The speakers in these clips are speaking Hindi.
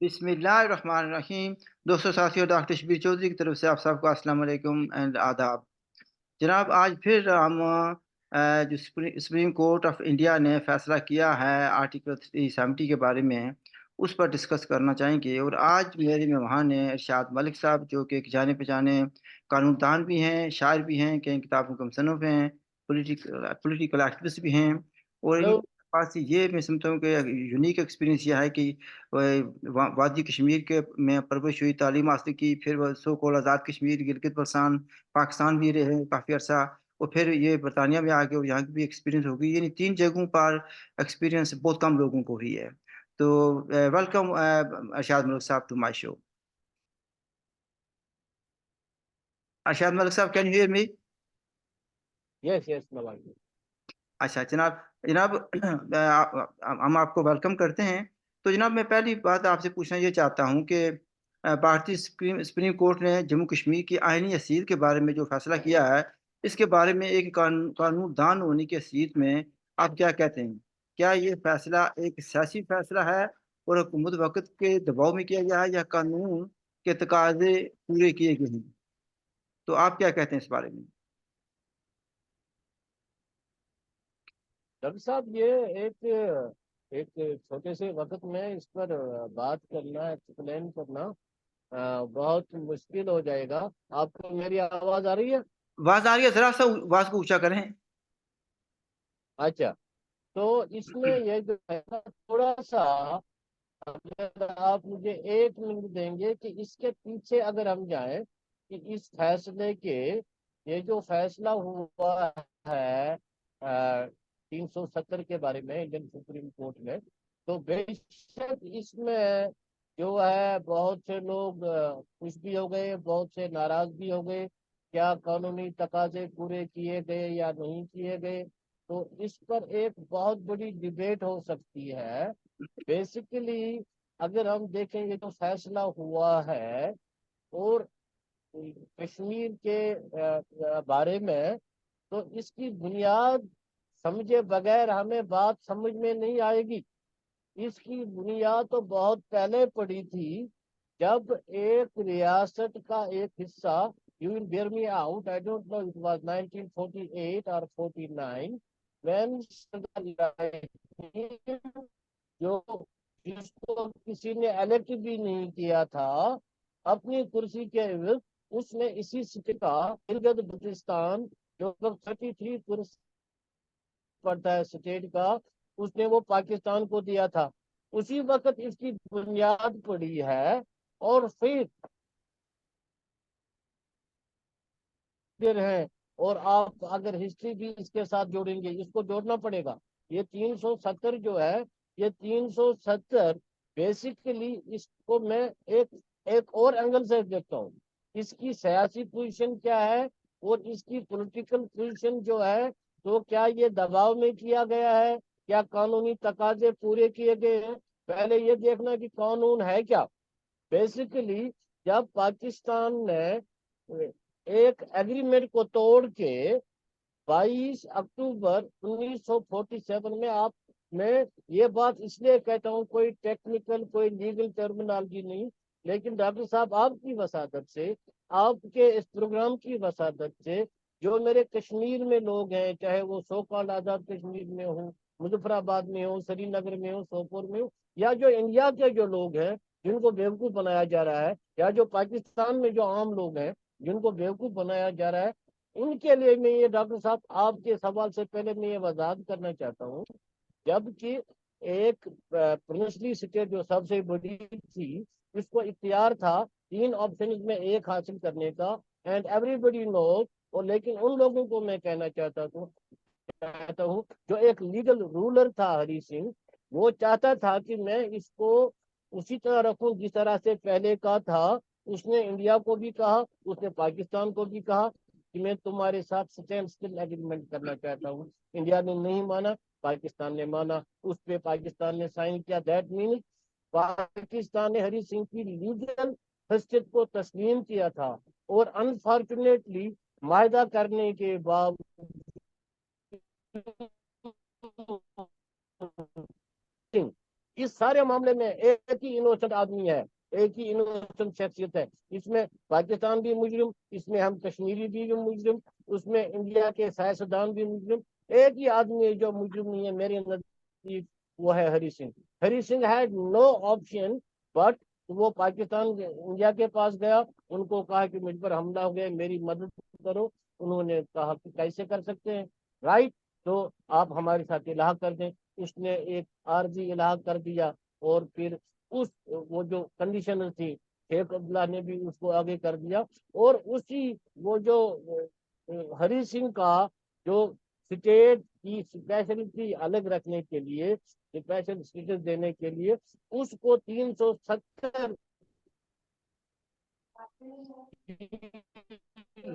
बिस्मिल्लाहिर्रहमानिर्रहीम। दोस्तों, साथियों, डॉक्टर शबीर चौधरी की तरफ से आप सबको अस्सलाम वालेकुम एंड आदाब। जनाब, आज फिर हम जो सुप्रीम कोर्ट ऑफ इंडिया ने फैसला किया है आर्टिकल 370 के बारे में, उस पर डिस्कस करना चाहेंगे। और आज मेरे मेहमान हैं इरशाद मलिक साहब, जो कि एक जाने पहचाने कानूनदान भी हैं, शायर भी हैं, कई किताबों के मुसन्निफ हैं, पॉलिटिकल एक्टिविस्ट भी हैं। और हेलो। इनके पास ये मैं समझता हूँ कि यूनिक एक्सपीरियंस यह है कि वादी कश्मीर के में परवरिश हुई, तालीम हासिल की, फिर वह सो कॉल आज़ाद कश्मीर, गिलगित बल्तिस्तान, पाकिस्तान भी रहे काफ़ी अर्सा, और फिर ये बरतानिया में आ गए और यहाँ की भी एक्सपीरियंस हो गई। यानी 3 जगहों पर एक्सपीरियंस बहुत कम लोगों को ही है। तो वेलकम अरशाद मलिक साहब to my show. Arshad Malik साहब, can you hear me? Yes yes Nawaz. अच्छा जनाब, जनाब हम आपको वेलकम करते हैं। तो जनाब, मैं पहली बात आपसे पूछना ये चाहता हूँ कि भारतीय सुप्रीम सुप्रीम कोर्ट ने जम्मू कश्मीर की आईनी हैसियत के बारे में जो फैसला किया है, इसके बारे में एक कानूनदान होने की हैसियत में आप क्या कहते हैं? क्या ये फैसला एक सियासी फैसला है और हुकूमत वक्त के दबाव में किया गया है, या कानून के तकाजे पूरे किए गए हैं? तो आप क्या कहते हैं इस बारे में? डॉक्टर साहब, ये एक एक छोटे से वक्त में इस पर बात करना, एक्सप्लेन करना बहुत मुश्किल हो जाएगा। आपको मेरी आवाज आ रही है? आवाज आ रही है? जरा सा आवाज को ऊंचा करें। अच्छा। तो इसमें ये जो है ना, थोड़ा सा, अगर आप मुझे 1 मिनट देंगे कि इसके पीछे अगर हम जाएं कि इस फैसले के, ये जो फैसला हुआ है 370 के बारे में इंडियन सुप्रीम कोर्ट में, तो बेशक इसमें जो है बहुत से लोग खुश भी हो गए, बहुत से नाराज भी हो गए। क्या कानूनी तकाजे पूरे किए गए या नहीं किए गए, तो इस पर एक बहुत बड़ी डिबेट हो सकती है। बेसिकली अगर हम देखेंगे तो फैसला हुआ है, और कश्मीर के बारे में, तो इसकी बुनियाद समझे बगैर हमें बात समझ में नहीं आएगी। इसकी बुनियाद तो बहुत पहले पड़ी थी, जब एक रियासत का एक हिस्सा, you will bear me out, I don't know, it was 1948 और 49, व्हेन जो जिसको किसी ने इलेक्ट भी नहीं किया था अपनी कुर्सी के एवज, उसने इसी सीट का गिलगित बल्तिस्तान, जो 33 कुर्सी पड़ता है स्टेट का, उसने वो पाकिस्तान को दिया था। उसी वक्त इसकी बुनियाद पड़ी है। और फिर है, और आप अगर हिस्ट्री भी इसके साथ जोड़ेंगे, इसको जोड़ना पड़ेगा। ये 370 जो है, ये 370 बेसिकली, इसको मैं एक एक और एंगल से देखता हूँ। इसकी सियासी पोजीशन क्या है, और इसकी पॉलिटिकल पोजीशन जो है, तो क्या ये दबाव में किया गया है, क्या कानूनी तकाजे पूरे किए गए हैं। पहले ये देखना कि कानून है क्या। बेसिकली जब पाकिस्तान ने एक एग्रीमेंट को तोड़ के 22 अक्टूबर 1947 में, आप, मैं ये बात इसलिए कहता हूँ, कोई टेक्निकल कोई लीगल टर्मिनोलॉजी नहीं, लेकिन डॉक्टर साहब आपकी वसादत से, आपके इस प्रोग्राम की वसादत से, जो मेरे कश्मीर में लोग हैं, चाहे वो सो कॉल्ड आजाद कश्मीर में हो, मुजफ्फराबाद में हो, श्रीनगर में हो, सोपोर में हो, या जो इंडिया के जो लोग हैं जिनको बेवकूफ बनाया जा रहा है, या जो पाकिस्तान में जो आम लोग हैं जिनको बेवकूफ बनाया जा रहा है, उनके लिए मैं ये, डॉक्टर साहब आपके सवाल से पहले मैं ये वजाहत करना चाहता हूँ। जबकि एक प्रिंसली स्टेट जो सबसे बड़ी थी, इसको इख्तियार था 3 ऑप्शन में एक हासिल करने का, एंड एवरीबडी नोज। और लेकिन उन लोगों को मैं कहना चाहता हूँ जो एक लीगल रूलर था, हरी सिंह, वो चाहता था कि मैं इसको उसी तरह रखूं जिस तरह से पहले का था। उसने इंडिया को भी कहा, उसने पाकिस्तान को भी कहा कि मैं तुम्हारे साथ स्टैंड स्टिल एग्रीमेंट करना चाहता हूँ। इंडिया ने नहीं माना, पाकिस्तान ने माना, उस पे पाकिस्तान ने साइन किया। दैट मीन पाकिस्तान ने हरी सिंह की लीगल हैसियत को तस्लीम किया था। और अनफॉर्चुनेटली मायदा करने के बाद इस सारे मामले में एक ही इनोसेंट आदमी है, एक ही इनोसेंट शख्सियत है। इसमें पाकिस्तान भी मुजरिम, इसमें हम कश्मीरी भी मुजरिम, उसमें इंडिया के सियासतदान भी मुजरिम। एक ही आदमी है जो मुजरिम नहीं है मेरे नजदीक, वो है Hari Singh. Hari Singh had no option but वो पाकिस्तान इंडिया के पास गया, उनको कहा कि मुझ पर हमला हो गया, मेरी मदद करो। उन्होंने कहा कि कैसे कर सकते हैं, राइट, तो आप हमारे साथ इलाहा कर दें। उसने एक आरजी इलाहा कर दिया, और फिर उस वो जो कंडीशन थी, शेख अब्दुल्ला ने भी उसको आगे कर दिया। और उसी वो जो हरी सिंह का जो स्टेट की स्पेशलिटी अलग रखने के लिए, स्पेशल स्टेटस देने के लिए, उसको 370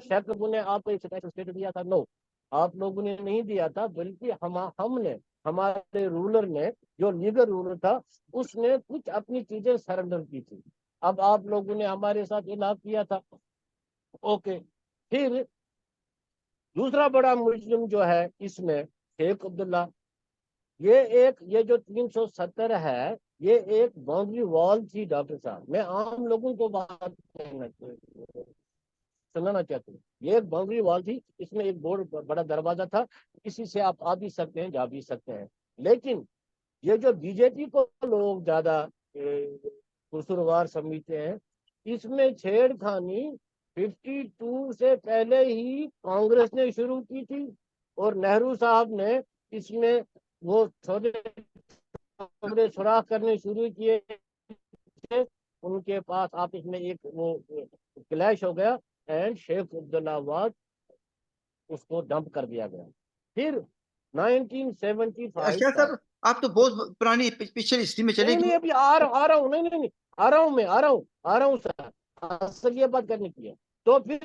शायद लोगों ने आपको एक स्पेशल स्टेटस दिया था, नो, आप लोगों ने नहीं दिया था, बल्कि हमने, हमारे रूलर ने, जो लीगल रूलर था, उसने कुछ अपनी चीजें सरेंडर की थी। अब आप लोगों ने हमारे साथ इलाहा किया था, ओके। फिर दूसरा बड़ा मुजरिम जो है इसमें, शेख अब्दुल्ला, ये जो 370 है, ये एक बाउंड्री वॉल थी डॉक्टर साहब। मैं आम लोगों को बात कहना सुनाना चाहती हूँ। ये एक बाउंड्री वॉल थी, इसमें एक बोर्ड बड़ा दरवाजा था, इसी से आप आ भी सकते हैं, जा भी सकते हैं। लेकिन ये जो बीजेपी को लोग ज्यादा कसूरवार समझते हैं, इसमें छेड़खानी 52 से पहले ही कांग्रेस ने शुरू की थी, और नेहरू साहब ने इसमें वो छोटे छोटे सुराख करने शुरू किए थे। उनके पास आपस में एक वो क्लैश हो गया, एंड शेख अब्दुल्लाबाद उसको डंप कर दिया गया। फिर 1975 अच्छा तक, सर, आप तो बहुत पुरानी पिक्चर हिस्ट्री में चले नहीं नहीं गए। अभी आ रहा हूँ, नहीं नहीं नहीं, आ रहा हूँ, मैं आ रहा हूँ सर, असल ये बात करने की है। तो फिर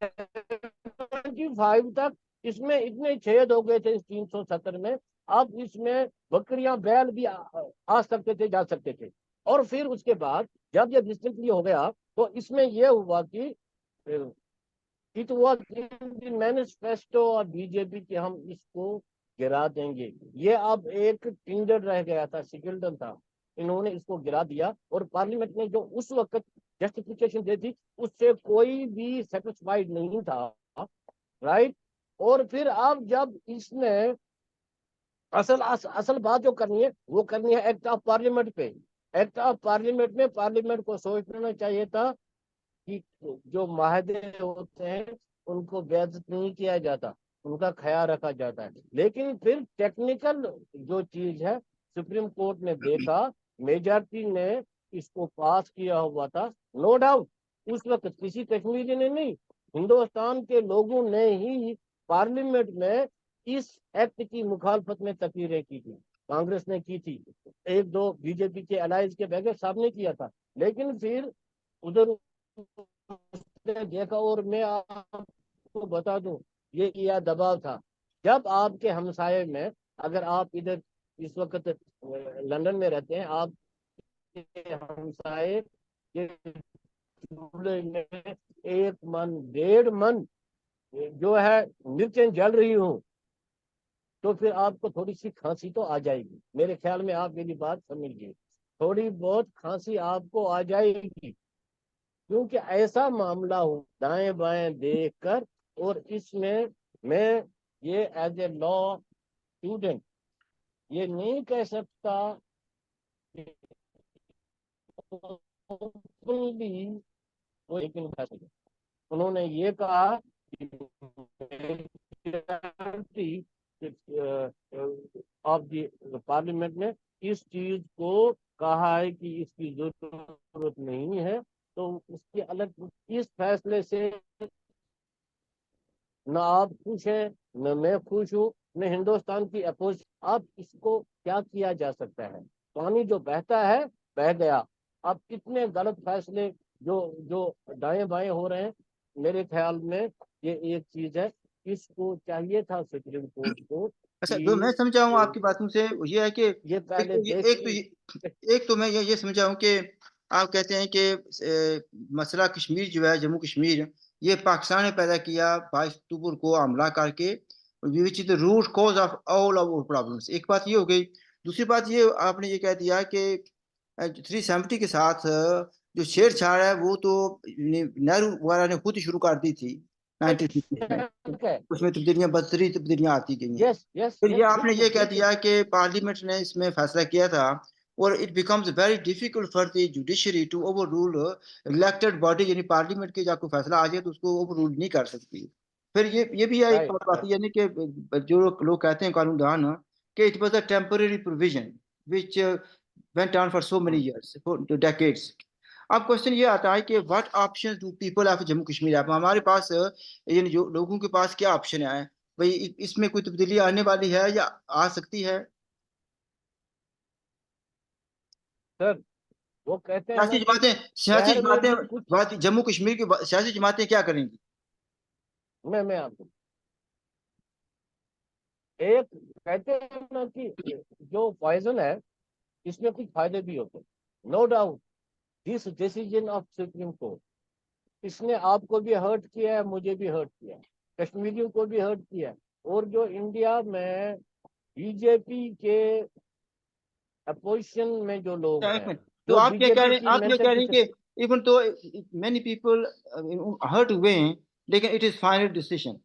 75 तक इसमें इतने छेद हो गए थे इस 370 में, अब इसमें बकरियां बैल भी आ सकते थे, जा सकते थे। और फिर उसके बाद जब ये डिस्ट्रिक्ट हो गया, तो इसमें यह हुआ कि इट वॉज इन मैनिफेस्टो और बीजेपी के हम इसको गिरा देंगे। ये अब एक टिंडर रह गया था, सिकिल्टन था, इन्होंने इसको गिरा दिया। और पार्लियामेंट ने जो उस वक्त जस्टिफिकेशन दी थी, उससे कोई भी सेटिस्फाइड नहीं था, राइट। और फिर अब जब इसने असल बात जो करनी है, वो करनी है एक्ट ऑफ पार्लियामेंट पे। एक्ट ऑफ पार्लियामेंट में पार्लियामेंट को सोचना चाहिए था कि जो माहदे होते हैं उनको बेइज्जत नहीं किया जाता, उनका ख्याल रखा जाता है। लेकिन फिर टेक्निकल जो चीज है, सुप्रीम कोर्ट ने देखा, मेजॉरिटी ने इसको पास किया हुआ था, नो डाउट। उस वक्त किसी कश्मीरी ने नहीं, हिंदुस्तान के लोगों ने ही पार्लियामेंट में इस एक्ट की मुखालफत में तकरीरें की थी। कांग्रेस ने की थी, एक दो बीजेपी के अलायंस के बगैर सबने किया था। लेकिन फिर उधर उसने देखा, और मैं आपको बता दूं, ये किया दबाव था। जब आपके हमसाये में, अगर आप इधर इस वक्त लंदन में रहते हैं, आपके हमसाये के चूल्हे में 1 मन 1.5 मन जो है मिर्चें जल रही हूँ, तो फिर आपको थोड़ी सी खांसी तो आ जाएगी। मेरे ख्याल में आप मेरी बात समझिए, थोड़ी बहुत खांसी आपको आ जाएगी, क्योंकि ऐसा मामला हो दाएं बाएं देख कर। और इसमें मैं ये एज ए लॉ स्टूडेंट ये नहीं कह सकता कि openly वो लेकिन उन्होंने ये कहा कि ऑफ द पार्लियामेंट ने इस चीज को कहा है कि इसकी जरूरत नहीं है, तो उसके अलग इस फैसले से न आप खुश हैं, न मैं खुश हूँ, न हिंदुस्तान की अपोज। अब इसको क्या किया जा सकता है? पानी जो बहता है बह गया। अब कितने गलत फैसले जो जो दाएं बाएं हो रहे हैं, मेरे ख्याल में ये एक चीज है, इसको चाहिए था सुप्रीम कोर्ट को अच्छा, जो मैं कि समझा हूँ आपकी बातों से वो ये है कि ये पहले एक तो मैं ये समझा हूँ कि आप कहते हैं कि मसला कश्मीर जो है, जम्मू कश्मीर, ये पाकिस्तान ने पैदा किया 22 अक्टूबर को हमला करके, which is the root cause of all our problems. एक बात ये हो गई। दूसरी बात ये आपने ये कह दिया कि 370 के साथ जो छेड़छाड़ है वो तो नेहरू वगैरह ने खुद ही शुरू कर दी थी 1950 में। उसमें तब्दीलियां बदतरीन तब्दीलियां आती गई हैं। यस यस फिर ये यस, आपने ये बिल्कुल कह बिल्कुल। दिया कि पार्लियामेंट ने इसमें फैसला किया था और it becomes very difficult for the judiciary to overrule elected body, यानी पार्लियामेंट के जब कोई फैसला आ जाए तो उसको ओवर रूल नहीं कर सकती। फिर ये भी है एक राइट और बात, राइट। यानी कि जो लोग कहते हैं कानूनदान कि it was a temporary provision which went on for so many years, for decades. अब क्वेश्चन ये आता है कि what options do people of Jammu Kashmir have, हमारे पास यानी जो लोगों के पास क्या ऑप्शन है भाई, इसमें कोई तब्दीली आने वाली है या आ सकती है? सर वो कहते हैं सियासी ना कि जमातें सियासी शहर में जमातें भी कुछ, जम्मू कश्मीर की सियासी जमातें क्या करेंगी? मैं आपको एक, कहते हैं ना कि जो पॉइजन है इसमें कुछ फायदे भी होते हैं, no doubt. This decision of Supreme Court, इसने आपको भी हर्ट किया है, मुझे भी हर्ट किया है, कश्मीरियों को भी हर्ट किया है। और जो इंडिया में बीजेपी के अपोजिशन में जो लोग एक हैं, मिनट, तो जो बीजेपी की आप ये कह रहे हैं मेंटेलिटी, कि इवन तो मेनी पीपल हर्ट हुए हैं लेकिन it is final decision?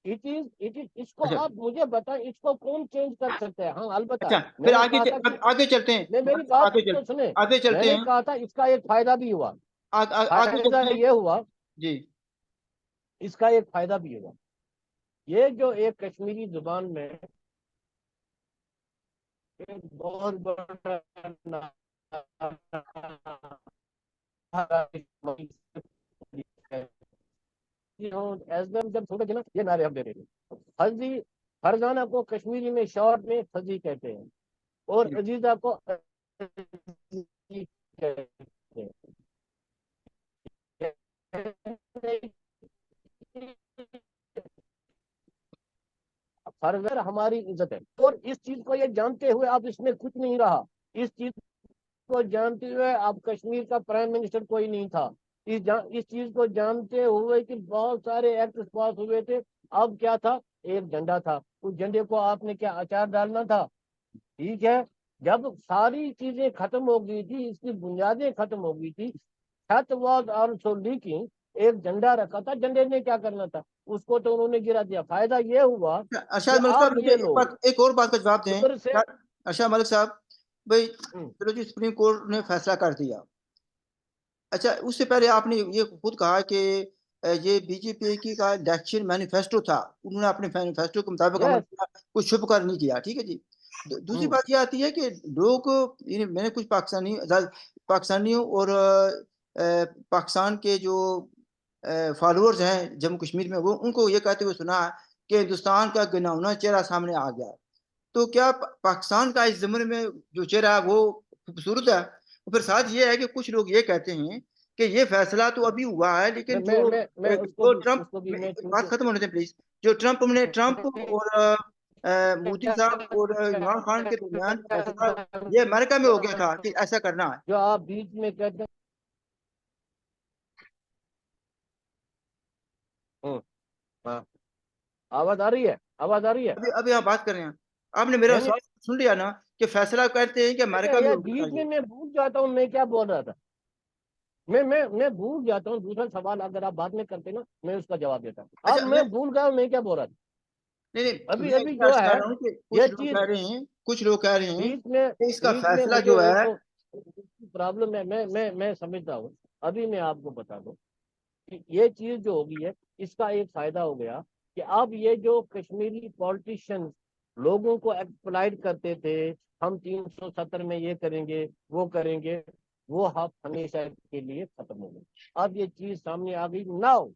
It is इसको अच्छा आप मुझे बताएं, इसको कौन चेंज कर सकता है? हाँ अलबत्ता, अच्छा, फिर मैंने कहा था कि, आगे चलते हैं, मैं मेरी बात आगे चल तो सुने, आगे चलते मैंने हैं, कहा था इसका एक फायदा भी हुआ। आगे फायदा चलते हैं। ये हुआ, जी। इसका एक फायदा भी हुआ, ये जो एक कश्मीरी जुबान में एक बहुत बड़ा जब छोटे थे ना, ये नारे हम दे रहे थे। फर्जी, फरजाना को कश्मीरी में शॉर्ट में फर्जी कहते हैं, और अजीजा को अजीज कहते हैं। फर्जर हमारी इज्जत है, और इस चीज को ये जानते हुए अब इसमें कुछ नहीं रहा। इस चीज को जानते हुए अब कश्मीर का प्राइम मिनिस्टर कोई नहीं था। इस चीज को जानते हुए कि बहुत सारे एक्ट पास हुए थे, अब क्या था? एक झंडा था, उस झंडे को आपने क्या अचार डालना था? ठीक है, जब सारी चीजें खत्म हो गई थी, इसकी बुनियादें खत्म हो गई थी, छत वॉज ऑल्सो लीकिंग, एक झंडा रखा था, झंडे ने क्या करना था? उसको तो उन्होंने गिरा दिया। फायदा ये हुआ कि अरशद मलिक साहब, अब मुझे ये लोग एक और बात का जवाब दें। उधर से, अरशद मलिक साहब भाई, हम्म, चलो जी, सुप्रीम कोर्ट ने फैसला कर दिया। अच्छा, उससे पहले आपने ये खुद कहा कि ये बीजेपी की का इलेक्शन मैनिफेस्टो था, उन्होंने अपने मैनिफेस्टो के मुताबिक अमल यस, किया, कुछ छुप कर नहीं किया। ठीक है जी। दूसरी हम्म, बात ये आती है कि लोग, मैंने कुछ पाकिस्तानियों और पाकिस्तान के जो फॉलोअर्स हैं जम्मू कश्मीर में, वो उनको ये कहते हुए सुना कि हिंदुस्तान का घिनौना चेहरा सामने आ गया। तो क्या पाकिस्तान का इस ज़माने में जो चेहरा है वो खूबसूरत है? और फिर साथ ये है कि कुछ लोग ये कहते हैं कि ये फैसला तो अभी हुआ है, लेकिन मैं जो ट्रंप, उसको भी मैं बात चूंकि खत्म होने दें प्लीज। जो ट्रंप और मोदी साहब और इमरान खान के दरमियान फैसला ये अमेरिका में हो गया था कि ऐसा करना है। जो आप बीच में कहते हैं, हाँ, आवाज आ रही है, आवाज आ रही है। अभी आप बात कर रहे हैं, आपने मेरा नहीं नहीं, सवाल सुन लिया ना, कि फैसला कहते हैं कि अमेरिका में ये हो गया था बीच में ये। मैं भूल जाता हूँ मैं क्या बोल रहा था। मैं भूल जाता हूँ, दूसरा सवाल अगर आप बाद में करते ना, मैं उसका जवाब देता। अब अच्छा, मैं भूल गया मैं क्या बोल रहा था। नहीं नहीं, अभी मैं अभी इसलिए जो अर्ज कर है रहा हूँ कि ये चीज, कुछ लोग कह रहे हैं कि इसका बीच में फैसला मुझे जो है। उसको प्रॉब्लम है, मैं समझता हूँ। अभी मैं आपको बता दूं कि ये चीज जो होगी है, इसका एक फायदा हो गया कि अब ये जो कश्मीरी पॉलिटिशियंस लोगों को एक्सप्लॉइट करते थे, हम 370 में ये करेंगे वो करेंगे, वो हम हमेशा के लिए खत्म हो गए। अब ये चीज सामने आ गई। Now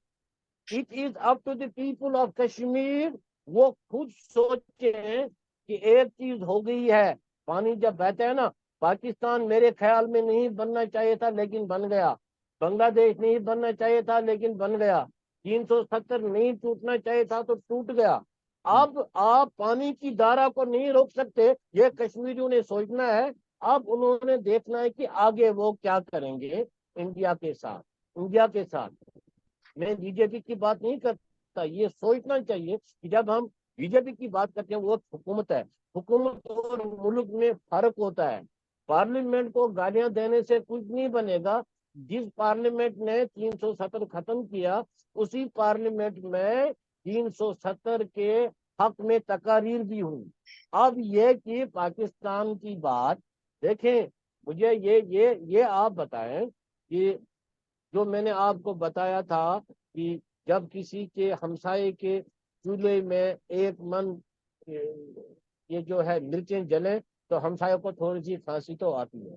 it is up to the people of Kashmir, वो खुद सोचे कि एक चीज हो गई है। पानी जब बहता है ना, पाकिस्तान मेरे ख्याल में नहीं बनना चाहिए था लेकिन बन गया, बांग्लादेश नहीं बनना चाहिए था लेकिन बन गया, 370 नहीं टूटना चाहिए था तो टूट गया। अब आप पानी की धारा को नहीं रोक सकते, ये कश्मीरियों ने सोचना है। अब उन्होंने देखना है कि आगे वो क्या करेंगे इंडिया के साथ, इंडिया के साथ। मैं बीजेपी की बात नहीं करता, ये सोचना चाहिए कि जब हम बीजेपी की बात करते हैं वो हुकूमत है, हुकूमत और मुल्क में फर्क होता है। पार्लियामेंट को गालियां देने से कुछ नहीं बनेगा। जिस पार्लियामेंट ने 370 खत्म किया, उसी पार्लियामेंट में 370 के हक में तकारीर भी हुई। अब ये कि पाकिस्तान की बात देखें, मुझे ये आप बताएं कि जो मैंने आपको बताया था कि जब किसी के हमसाये के चूल्हे में एक मन ये जो है मिर्चें जले, तो हमसायों को थोड़ी सी खांसी तो आती है।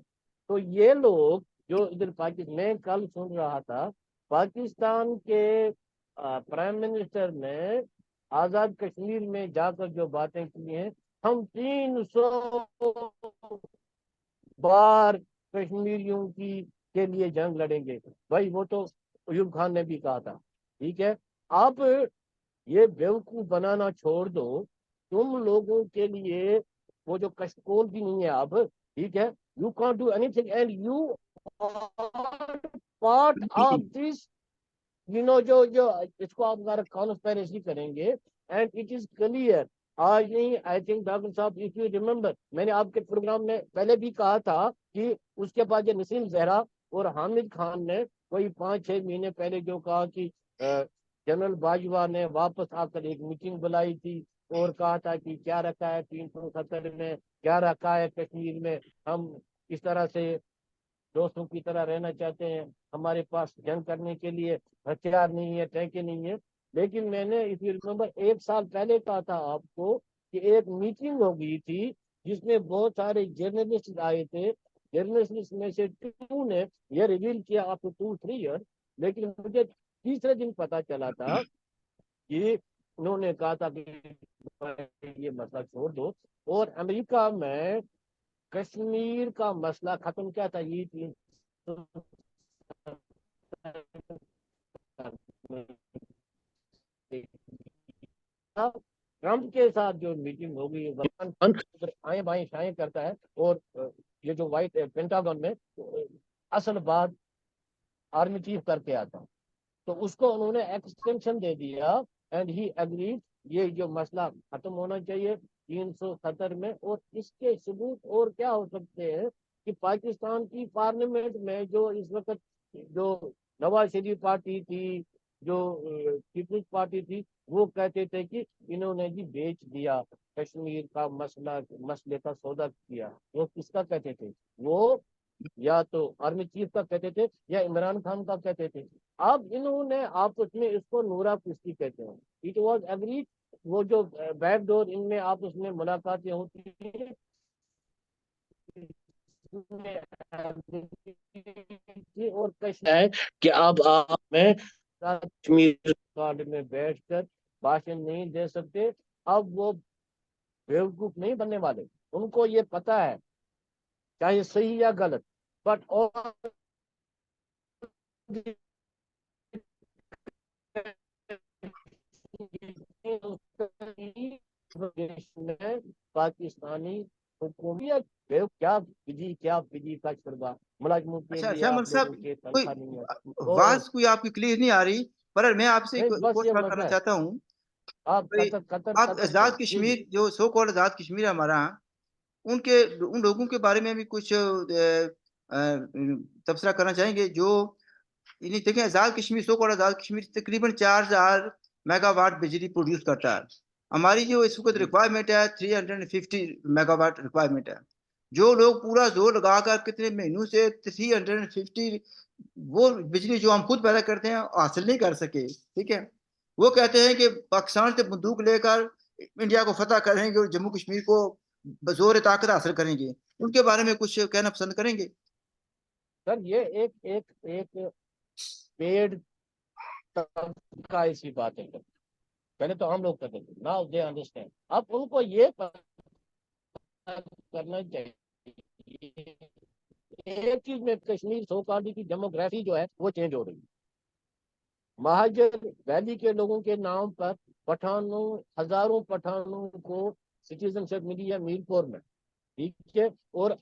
तो ये लोग जो इधर पाकिस्तान, मैं कल सुन रहा था पाकिस्तान के प्राइम मिनिस्टर ने आजाद कश्मीर में जाकर जो बातें की हैं, हम 300 बार कश्मीरियों की के लिए जंग लड़ेंगे। भाई वो तो अयूब खान ने भी कहा था। ठीक है, आप ये बेवकूफ बनाना छोड़ दो। तुम लोगों के लिए वो जो कशकोल भी नहीं है अब, ठीक है, you can't do anything and you are part of this, जो जो इसको आप अगर कॉन्स्पेरेसी करेंगे, एंड इट इज क्लियर। आज नहीं, आई थिंक डॉक्टर साहब, इफ यू रिमेम्बर, मैंने आपके प्रोग्राम में पहले भी कहा था कि उसके बाद ये नसीम जहरा और हामिद खान ने कोई 5-6 महीने पहले जो कहा कि जनरल बाजवा ने वापस आकर एक मीटिंग बुलाई थी और कहा था कि क्या रखा है 370 में, क्या रखा है कश्मीर में, हम इस तरह से दोस्तों की तरह रहना चाहते हैं, हमारे पास जंग करने के लिए हथियार नहीं है, टैंके नहीं है। लेकिन मैंने इफ यू रिमेम्बर 1 साल पहले कहा था आपको कि एक मीटिंग हो गई थी जिसमें बहुत सारे जर्नलिस्ट आए थे। जर्नलिस्ट में से 2 ने यह रिवील किया आफ्टर 2-3 ईयर। लेकिन मुझे तीसरे दिन पता चला था कि उन्होंने कहा था कि ये मसला छोड़ दो। और अमेरिका में कश्मीर का मसला खत्म क्या था, ये 3 ट्रंप के साथ जो मीटिंग हो गई, आए बाएं शाएं करता है। और ये जो व्हाइट पेंटागन में असल बात आर्मी चीफ करके आता, तो उसको उन्होंने एक्सटेंशन दे दिया एंड ही एग्रीड। ये जो मसला खत्म होना चाहिए 370 में। और इसके सबूत और क्या हो सकते हैं कि पाकिस्तान की पार्लियामेंट में जो इस वक्त जो नवाज शरीफ पार्टी थी, जो पीपल्स पार्टी थी, वो कहते थे कि इन्होंने जी बेच दिया कश्मीर का मसला, मसले का सौदा किया। वो किसका कहते थे? वो या तो आर्मी चीफ का कहते थे या इमरान खान का कहते थे। अब इन्होंने आपस में इसको नूरा कुश्ती कहते हैं। It was agreed. वो जो बैकडोर इनमें आपस में मुलाकातें होती हैं, और कश्मीर है कि अब आप में कश्मीर कार्ड में बैठकर भाषण नहीं दे सकते। अब वो बेवकूफ नहीं बनने वाले, उनको ये पता है चाहे सही या गलत। बट और में पाकिस्तानी हुकूमत क्या विधि, क्या विधि का करवा, मुलाजमों के अच्छा लिए श्यामल आप साहब, लोगों के कोई तनख्वाह नहीं है। और आवाज कोई आपकी क्लियर नहीं आ रही, पर मैं आपसे नहीं, एक बस और ये सवाल करना मसला है। चाहता हूँ। आप भाई, कतर कतर आप कतर से आजाद जी जी। कश्मीर, जो सो कॉल्ड आजाद कश्मीर है हमारा, उनके उन लोगों के बारे में भी कुछ तबसरा करना चाहेंगे जो इन्हें देखें। आजाद कश्मीर, सो कॉल्ड आजाद कश्मीर तकरीबन 4,000 मेगावाट बिजली प्रोड्यूस करता है। हमारी जो इस वक्त जी रिक्वायरमेंट है 350 मेगावाट रिक्वायरमेंट है। जो लोग पूरा जोर लगाकर कितने महीनों से 350 वो बिजली जो हम खुद पैदा करते हैं हासिल नहीं कर सके, ठीक है। वो कहते हैं कि पाकिस्तान से बंदूक लेकर इंडिया को फतह करेंगे और जम्मू कश्मीर को बजोर ताकत हासिल करेंगे। उनके बारे में कुछ कहना पसंद करेंगे? सर, ये एक एक एक पेड़ का ऐसी बात है। पहले तो हम लोग करते थे, नाउ दे अंडरस्टैंड। अब उनको ये पता करना चाहिए एक चीज में, कश्मीर सोकाली की डेमोग्राफी जो है वो चेंज हो रही है। महाजर वैली के लोगों के नाम पर पठानों, हजारों पठानों को सिटीजनशिप मिली है मीरपुर में। ठीक है। और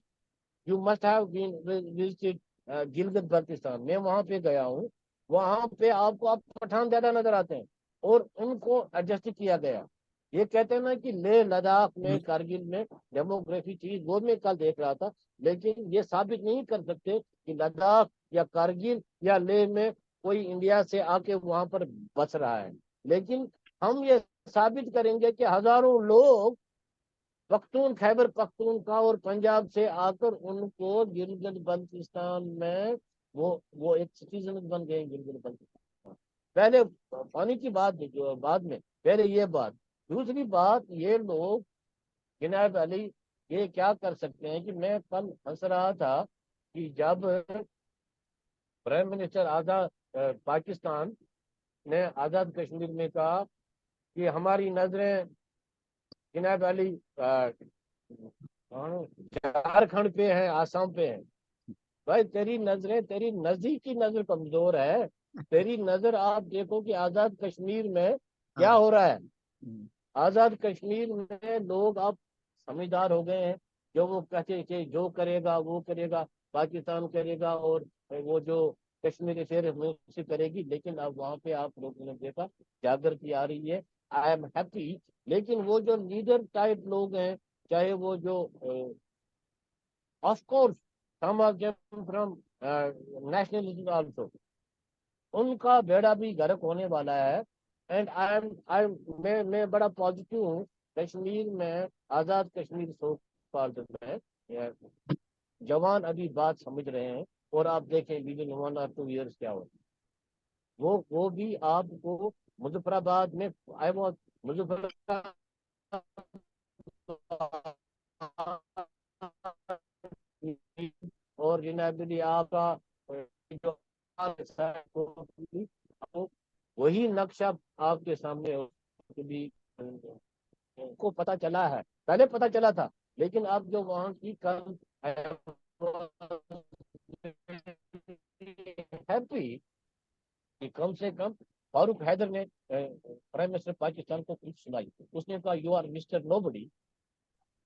you must have been visited Gilgit Baltistan, मैं वहां पे गया हूँ। वहां पे आपको आप पठान ज्यादा नजर आते हैं और उनको एडजस्ट किया गया। ये कहते हैं ना कि लेह लद्दाख में, कारगिल में डेमोग्राफी चीज, वो मैं कल देख रहा था, लेकिन ये साबित नहीं कर सकते कि लद्दाख या कारगिल या लेह में कोई इंडिया से आके वहां पर बस रहा है। लेकिन हम ये साबित करेंगे कि हजारों लोग पख्तून, खैबर पख्तूनख्वा और पंजाब से आकर उनको गिलगित बल्तिस्तान में वो एक सिटीजन बन गए गिलगित बल्तिस्तान। पहले पानी की बात जो बाद में, पहले ये बात। दूसरी बात, ये लोग जनाब अली ये क्या कर सकते हैं कि मैं कल हंस रहा था कि जब प्राइम मिनिस्टर आजाद पाकिस्तान ने आजाद कश्मीर में कहा कि हमारी नजरें जनाब अली झारखंड पे है, आसाम पे है। भाई तेरी नजरें, तेरी नजदीक की नजर कमजोर है। तेरी नजर आप देखो कि आजाद कश्मीर में क्या हाँ। हो रहा है। आजाद कश्मीर में लोग अब समझदार हो गए हैं। जो वो कहते थे जो करेगा वो करेगा, पाकिस्तान करेगा और वो जो कश्मीर अफेयर से करेगी, लेकिन अब वहां पे आप लोगों ने देखा जागृति आ रही है। I am happy. लेकिन वो जो लीडर टाइप लोग हैं, चाहे वो जो of course some of them from nationalism also, उनका बेड़ा भी गर्क होने वाला है। एंड आई मैं बड़ा पॉजिटिव हूँ कश्मीर में, आजाद कश्मीर सो कॉल्ड में। जवान अभी बात समझ रहे हैं, और आप देखें विद इन 1 or 2 years क्या होगा। वो भी आपको मुजफ्फराबाद में, आई वॉज मुजफ्फराबाद और जिनाबली आपका जो आपको वही नक्शा आपके सामने भी को पता चला है। पहले पता चला था, लेकिन अब जो वहाँ की कल हैप्पी कि कम से कम फारूक हैदर ने प्राइम मिनिस्टर पाकिस्तान को कुछ सुनाई। उसने कहा यू आर मिस्टर नोबडी,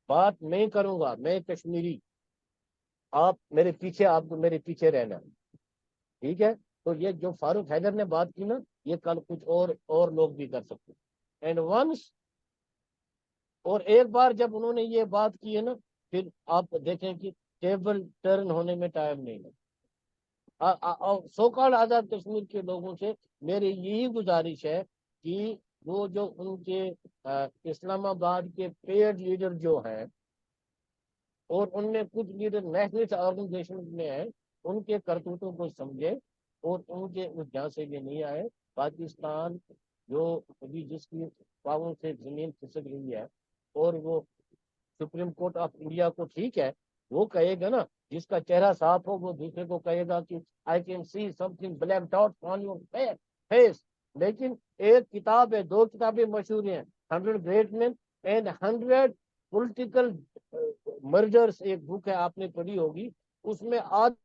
बात मैं करूंगा, मैं कश्मीरी, आप मेरे पीछे, आपको मेरे पीछे रहना है। ठीक है। तो ये जो फारूक हैदर ने बात की ना, ये कल कुछ और लोग भी कर सकते हैं। एंड वंस, और एक बार जब उन्होंने ये बात की है ना, फिर आप देखें कि टेबल टर्न होने में टाइम नहीं लगता। सोकाल आजाद कश्मीर के लोगों से मेरी यही गुजारिश है कि वो जो उनके इस्लामाबाद के पेड लीडर जो हैं, और उनमें कुछ लीडर नेशनलिस्ट ऑर्गेनाइजेशन में हैं, उनके करतूतों को समझे और उनके उस जहाँ से ये नहीं आए। पाकिस्तान जो अभी जिसकी पावों से जमीन खिसक रही है, और वो सुप्रीम कोर्ट ऑफ इंडिया को, ठीक है, वो कहेगा ना, जिसका चेहरा साफ हो वो दूसरे को कहेगा कि I can see something black dot on your face. लेकिन एक किताब है, 2 किताबें मशहूर हैं, 100 great man and 100 political mergers, एक बुक है आपने पढ़ी होगी। उसमें आज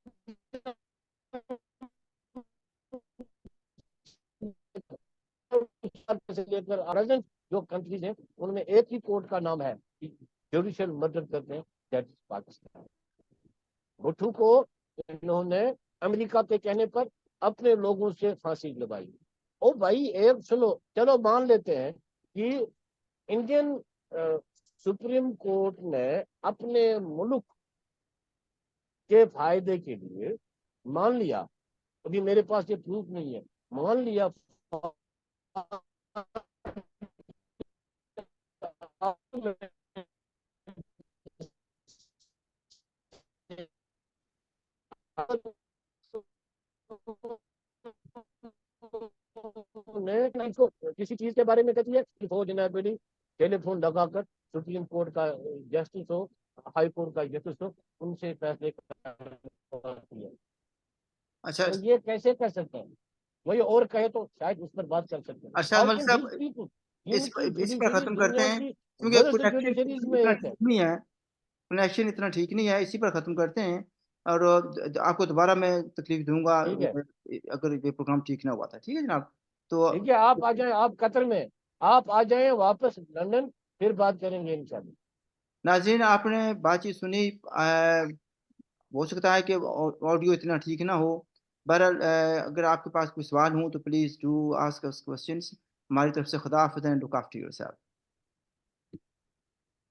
से लेकर प्रेजेंट जो कंट्रीज हैं, उनमें एक ही कोर्ट का नाम है कि जुडिशियल मर्डर करते हैं, दैट इज पाकिस्तान। भुट्टो को इन्होंने अमेरिका के कहने पर अपने लोगों से फांसी लगाई। ओ भाई एक सुनो, चलो मान लेते हैं कि इंडियन सुप्रीम कोर्ट ने अपने मुल्क के फायदे के लिए मान लिया, अभी मेरे पास ये प्रूफ नहीं है, मान लिया इसको किसी चीज के बारे में कहती है कि फौज ने बेटी टेलीफोन लगाकर सुप्रीम कोर्ट का जस्टिस हो, हाई कोर्ट का जस्टिस हो, उनसे फैसले किया। अच्छा। तो ये कैसे कर सकते हैं? वही और कहे तो शायद उस पर बात कर सकते हैं। अच्छा हाउ मलिक कैन साहब, दीज पीपल, इस जिनकी इसी पर जुडिशरी खत्म करते दुनिया हैं, की क्योंकि वर्स्ट कनेक्शन जुडिशरीज में इतना एक है। ठीक नहीं है। कनेक्शन इतना ठीक नहीं है, इसी पर खत्म करते हैं। और आपको दोबारा मैं तकलीफ दूंगा ठीक है। अगर ये प्रोग्राम ठीक ना हुआ था। ठीक है जनाब। तो ठीक है, आप आ जाए, आप कतर में, आप आ जाए वापस लंदन, फिर बात करेंगे इंशाल्लाह। नाज़रीन, आपने बातचीत सुनी। हो सकता है कि ऑडियो इतना ठीक ना हो। बहरहाल अगर आपके पास कोई सवाल हो तो please do ask us questions. हमारी तरफ से खुदा हाफ़िज़ एंड लुक आफ्टर योरसेल्फ।